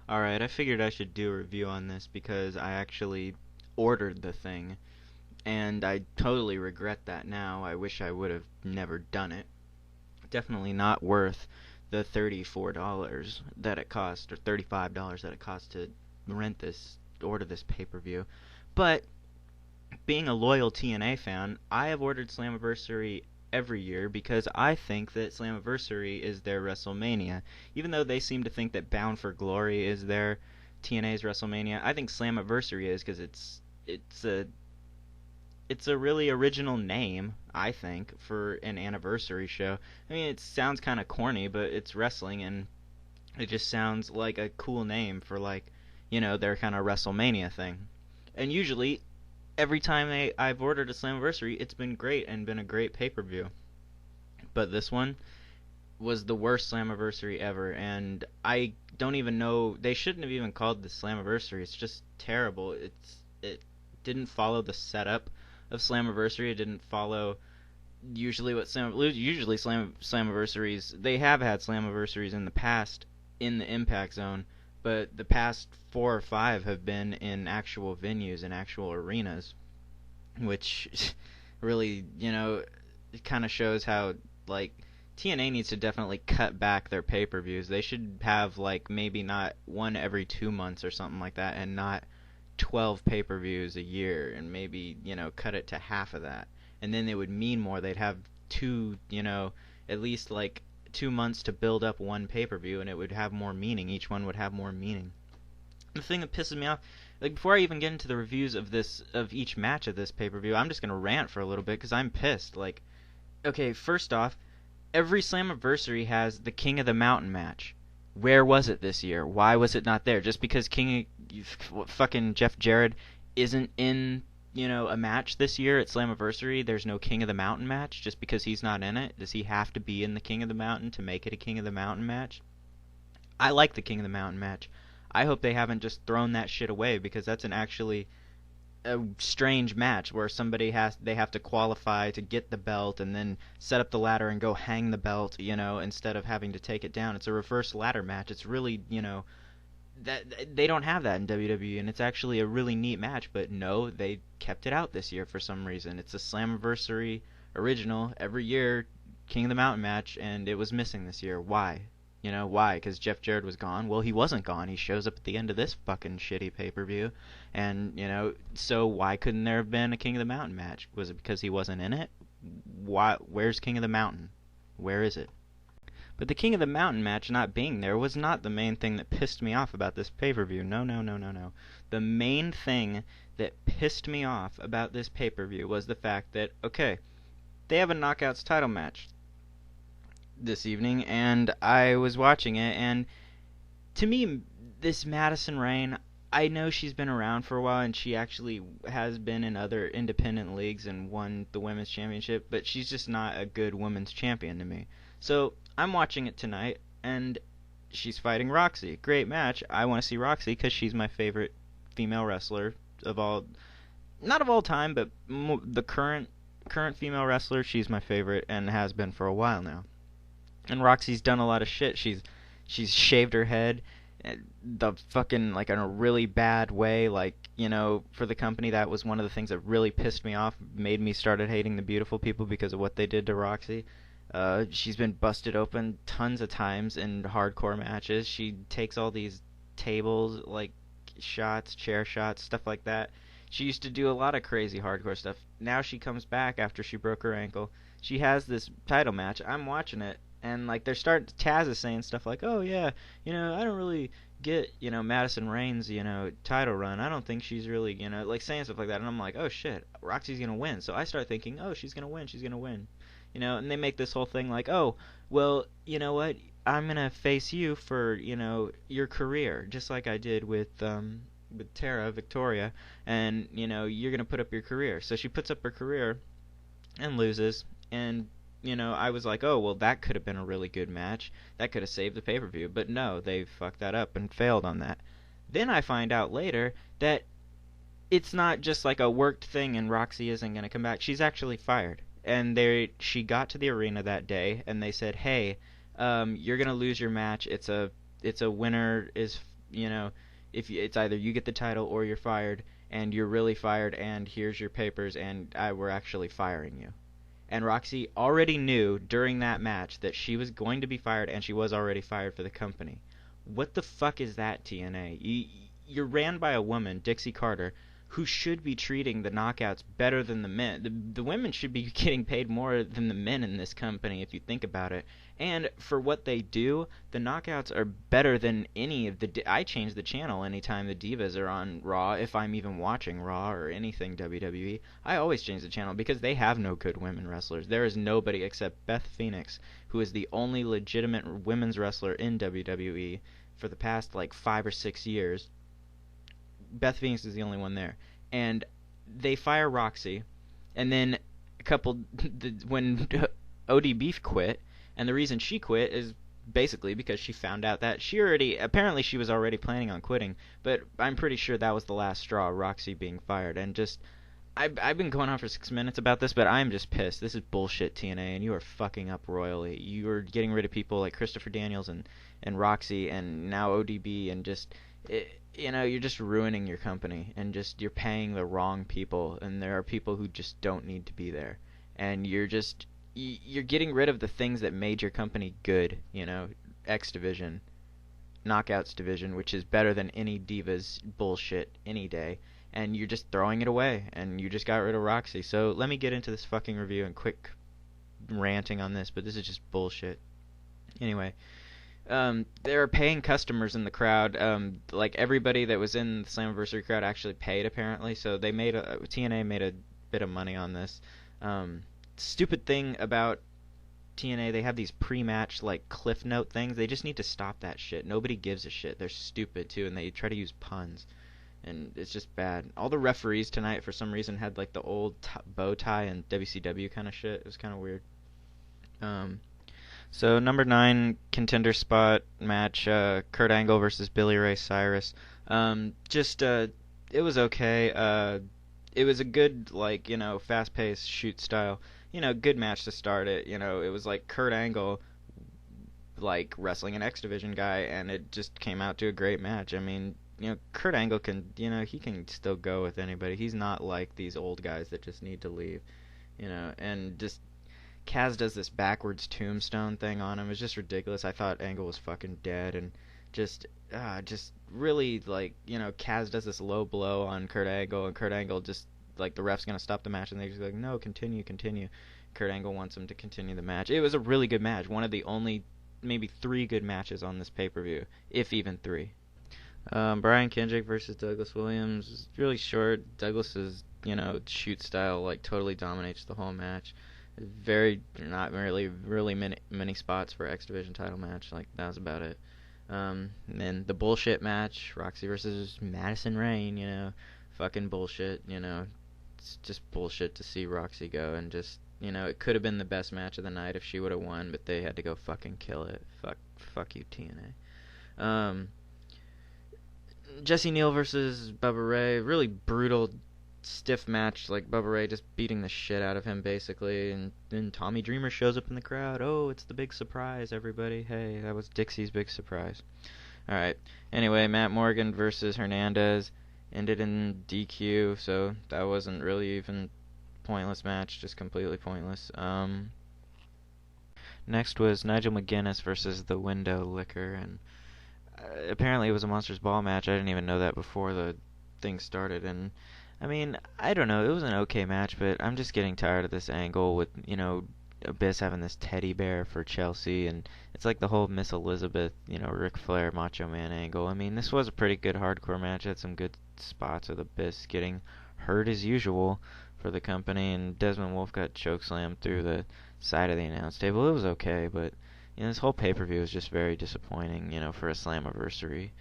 Alright, I figured I should do a review on this because I actually ordered the thing, and I totally regret that now. I wish I would have never done it. Definitely not worth the $34 that it cost, or $35 that it cost to order this pay-per-view. But being a loyal TNA fan, I have ordered Slammiversary every year because I think that Slammiversary is their WrestleMania. Even though they seem to think that Bound for Glory is their TNA's WrestleMania, I think Slammiversary is because it's a really original name, I think, for an anniversary show. I mean, it sounds kind of corny, but it's wrestling, and it just sounds like a cool name for, like, their kind of WrestleMania thing. And usually every time I've ordered a Slammiversary, it's been great and been a great pay-per-view. But this one was the worst Slammiversary ever, and I don't even know, they shouldn't have even called this Slammiversary. It's just terrible. It didn't follow the setup of Slammiversary. It didn't follow usually Slammiversaries. They have had Slammiversaries in the past in the Impact Zone, but the past 4 or 5 have been in actual venues and actual arenas, which really, it kind of shows how, like, TNA needs to definitely cut back their pay-per-views. They should have, like, maybe not one every 2 months or something like that, and not 12 pay-per-views a year, and maybe, cut it to half of that. And then it would mean more. They'd have at least, like, 2 months to build up one pay-per-view, and it would have more meaning. Each one would have more meaning. The thing that pisses me off, like, before I even get into the reviews of each match of this pay-per-view, I'm just gonna rant for a little bit because I'm pissed. Like, okay, first off, every Slammiversary has the King of the Mountain match. Where was it this year? Why was it not there? Just because fucking Jeff Jarrett isn't in, a match this year at Slammiversary, there's no King of the Mountain match just because he's not in it? Does he have to be in the King of the Mountain to make it a King of the Mountain match? I like the King of the Mountain match. I hope they haven't just thrown that shit away because that's actually a strange match where they have to qualify to get the belt and then set up the ladder and go hang the belt, instead of having to take it down. It's a reverse ladder match. It's really, that they don't have that in WWE, and it's actually a really neat match, but no, they kept it out this year for some reason. It's a Slammiversary original every year King of the Mountain match, and it was missing this year. Why? Why? Because Jeff Jarrett was gone? Well, he wasn't gone. He shows up at the end of this fucking shitty pay-per-view. And, so why couldn't there have been a King of the Mountain match? Was it because he wasn't in it? Why? Where's King of the Mountain? Where is it? But the King of the Mountain match not being there was not the main thing that pissed me off about this pay-per-view. No, no, no, no, no. The main thing that pissed me off about this pay-per-view was the fact that, okay, they have a Knockouts title match this evening, and I was watching it, and to me, this Madison Rayne, I know she's been around for a while, and she actually has been in other independent leagues and won the women's championship, but she's just not a good women's champion to me. So I'm watching it tonight, and she's fighting Roxy. Great match. I want to see Roxy because she's my favorite female wrestler of all, not of all time, but the current female wrestler. She's my favorite and has been for a while now. And Roxy's done a lot of shit. She's shaved her head, the fucking, like, in a really bad way. Like, for the company, that was one of the things that really pissed me off, made me started hating the Beautiful People because of what they did to Roxy. She's been busted open tons of times in hardcore matches. She takes all these tables, like, shots, chair shots, stuff like that. She used to do a lot of crazy hardcore stuff. Now she comes back after she broke her ankle. She has this title match. I'm watching it. And, like, Taz is saying stuff like, oh, yeah, I don't really get, Madison Rayne's, title run. I don't think she's really, like, saying stuff like that. And I'm like, oh, shit, Roxy's going to win. So I start thinking, oh, she's going to win. And they make this whole thing like, oh, well, you know what? I'm going to face you for, your career, just like I did with Tara, Victoria. And, you're going to put up your career. So she puts up her career and loses. And I was like, oh, well, that could have been a really good match. That could have saved the pay-per-view. But no, they fucked that up and failed on that. Then I find out later that it's not just like a worked thing and Roxy isn't going to come back. She's actually fired. And she got to the arena that day, and they said, hey, you're going to lose your match. It's a winner is if it's either you get the title or you're fired, and you're really fired, and here's your papers, and we're actually firing you. And Roxy already knew during that match that she was going to be fired, and she was already fired for the company. What the fuck is that, TNA? You're ran by a woman, Dixie Carter, who should be treating the knockouts better than the men. The women should be getting paid more than the men in this company, if you think about it. And for what they do, the knockouts are better than any of the... I change the channel anytime the Divas are on Raw, if I'm even watching Raw or anything WWE. I always change the channel because they have no good women wrestlers. There is nobody except Beth Phoenix, who is the only legitimate women's wrestler in WWE for the past, 5 or 6 years. Beth Phoenix is the only one there. And they fire Roxy, and then when ODB quit, and the reason she quit is basically because she found out that apparently she was already planning on quitting, but I'm pretty sure that was the last straw, Roxy being fired. And just, I've been going on for 6 minutes about this, but I'm just pissed. This is bullshit, TNA, and you are fucking up royally. You are getting rid of people like Christopher Daniels and Roxy, and now ODB, and just... you're just ruining your company, and just you're paying the wrong people, and there are people who just don't need to be there, and you're getting rid of the things that made your company good. X Division, Knockouts Division, which is better than any Divas bullshit any day, and you're just throwing it away, and you just got rid of Roxy. So let me get into this fucking review and quick ranting on this, but this is just bullshit. Anyway. There are paying customers in the crowd. Everybody that was in the Slammiversary crowd actually paid, apparently. So TNA made a bit of money on this. Stupid thing about TNA, they have these pre-match cliff note things. They just need to stop that shit. Nobody gives a shit. They're stupid too, and they try to use puns, and it's just bad. All the referees tonight, for some reason, had the old bow tie and WCW kind of shit. It was kind of weird. So number 9 contender spot match, Kurt Angle versus Billy Ray Cyrus. It was okay. It was a good, fast-paced shoot style, good match to start it. It was Kurt Angle, wrestling an X Division guy, and it just came out to a great match. I mean, Kurt Angle can, he can still go with anybody. He's not like these old guys that just need to leave, and just... Kaz does this backwards tombstone thing on him. It's just ridiculous. I thought Angle was fucking dead, and just really, Kaz does this low blow on Kurt Angle, and Kurt Angle just, the ref's gonna stop the match, and they're just no, continue. Kurt Angle wants him to continue the match. It was a really good match. One of the only, maybe 3 good matches on this pay-per-view, if even 3. Brian Kendrick versus Douglas Williams is really short. Douglas's, shoot style, totally dominates the whole match. Not really many spots for X Division title match. That was about it. And then the bullshit match, Roxy versus Madison Rayne, fucking bullshit, it's just bullshit to see Roxy go, and just, it could have been the best match of the night if she would have won, but they had to go fucking kill it. Fuck you, TNA. Jesse Neal versus Bubba Ray, really brutal, stiff match, Bubba Ray just beating the shit out of him, basically, and then Tommy Dreamer shows up in the crowd. Oh, it's the big surprise, everybody. Hey, that was Dixie's big surprise. Alright, anyway, Matt Morgan versus Hernandez ended in DQ, so that wasn't really even pointless match, just completely pointless. Next was Nigel McGuinness versus The Window Licker, and apparently it was a Monsters Ball match. I didn't even know that before the thing started, and I mean, I don't know, it was an okay match, but I'm just getting tired of this angle with, Abyss having this teddy bear for Chelsea, and it's the whole Miss Elizabeth, Ric Flair, Macho Man angle. I mean, this was a pretty good hardcore match. It had some good spots with Abyss getting hurt as usual for the company, and Desmond Wolfe got chokeslammed through the side of the announce table. It was okay, but, this whole pay-per-view was just very disappointing, for a Slammiversary.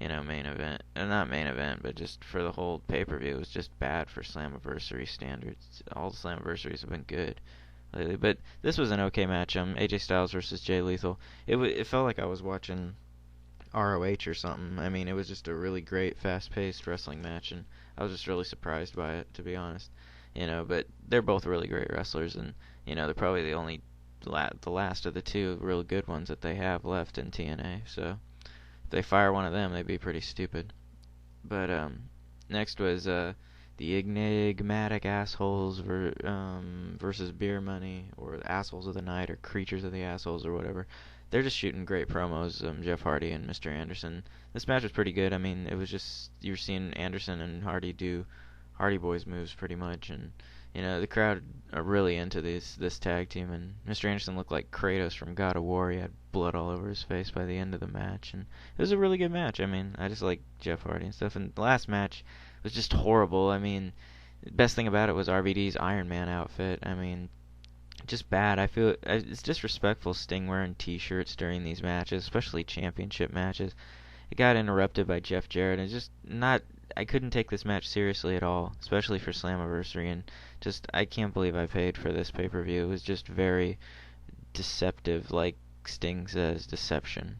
Main event. Not main event, but just for the whole pay-per-view. It was just bad for Slammiversary standards. All the Slammiversaries have been good lately, but this was an okay match. AJ Styles versus Jay Lethal. It felt like I was watching ROH or something. I mean, it was just a really great, fast-paced wrestling match, and I was just really surprised by it, to be honest. But they're both really great wrestlers, and, they're probably the last of the 2 real good ones that they have left in TNA, so... they fire one of them, they'd be pretty stupid. But next was the Enigmatic Assholes versus Beer Money, or the Assholes of the Night, or Creatures of the Assholes, or whatever. They're just shooting great promos, Jeff Hardy and Mr. Anderson. This match was pretty good. I mean, it was just, you were seeing Anderson and Hardy do Hardy Boys moves pretty much, and the crowd are really into this tag team, and Mr. Anderson looked like Kratos from God of War. He had blood all over his face by the end of the match, and it was a really good match. I mean, I just like Jeff Hardy and stuff, and the last match was just horrible. I mean, the best thing about it was RVD's Iron Man outfit. I mean, just bad. I feel it's disrespectful Sting wearing t-shirts during these matches, especially championship matches. It got interrupted by Jeff Jarrett, and it's just not. I couldn't take this match seriously at all, especially for Slammiversary, and just I can't believe I paid for this pay-per-view. It was just very deceptive, like Sting says, deception.